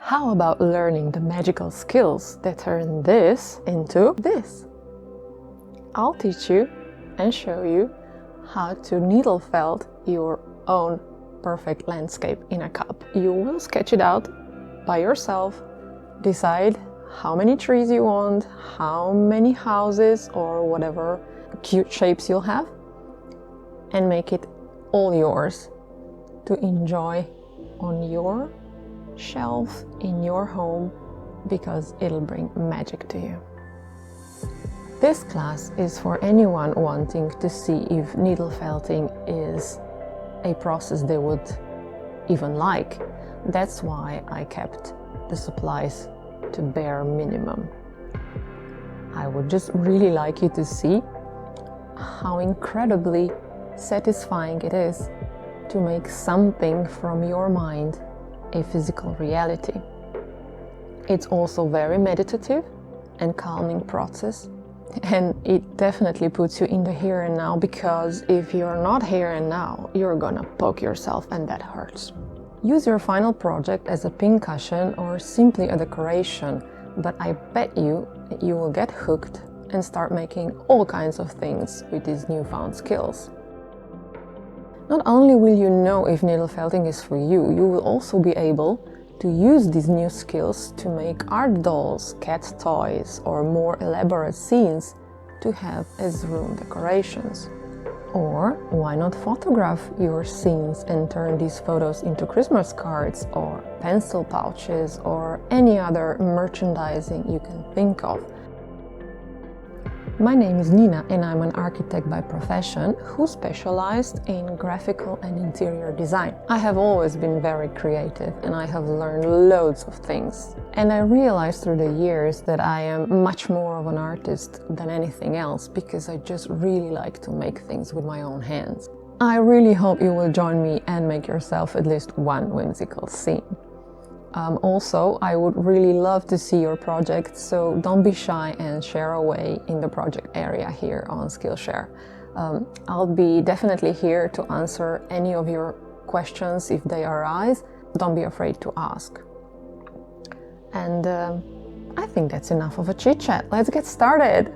How about learning the magical skills that turn this into this? I'll teach you and show you how to needle felt your own perfect landscape in a cup. You will sketch it out by yourself, decide how many trees you want, how many houses or whatever cute shapes you'll have, and make it all yours to enjoy on your shelf in your home, because it'll bring magic to you. This class is for anyone wanting to see if needle felting is a process they would even like. That's why I kept the supplies to bare minimum. I would just really like you to see how incredibly satisfying it is to make something from your mind a physical reality. It's also very meditative and calming process, and it definitely puts you in the here and now, because if you're not here and now, you're gonna poke yourself and that hurts. Use your final project as a pincushion or simply a decoration, but I bet you will get hooked and start making all kinds of things with these newfound skills. Not only will you know if needle felting is for you, you will also be able to use these new skills to make art dolls, cat toys, or more elaborate scenes to have as room decorations. Or why not photograph your scenes and turn these photos into Christmas cards or pencil pouches or any other merchandising you can think of. My name is Nina and I'm an architect by profession who specialized in graphical and interior design. I have always been very creative and I have learned loads of things. And I realized through the years that I am much more of an artist than anything else, because I just really like to make things with my own hands. I really hope you will join me and make yourself at least one whimsical scene. Also, I would really love to see your project, so don't be shy and share away in the project area here on Skillshare. I'll be definitely here to answer any of your questions if they arise. Don't be afraid to ask. And I think that's enough of a chit-chat. Let's get started!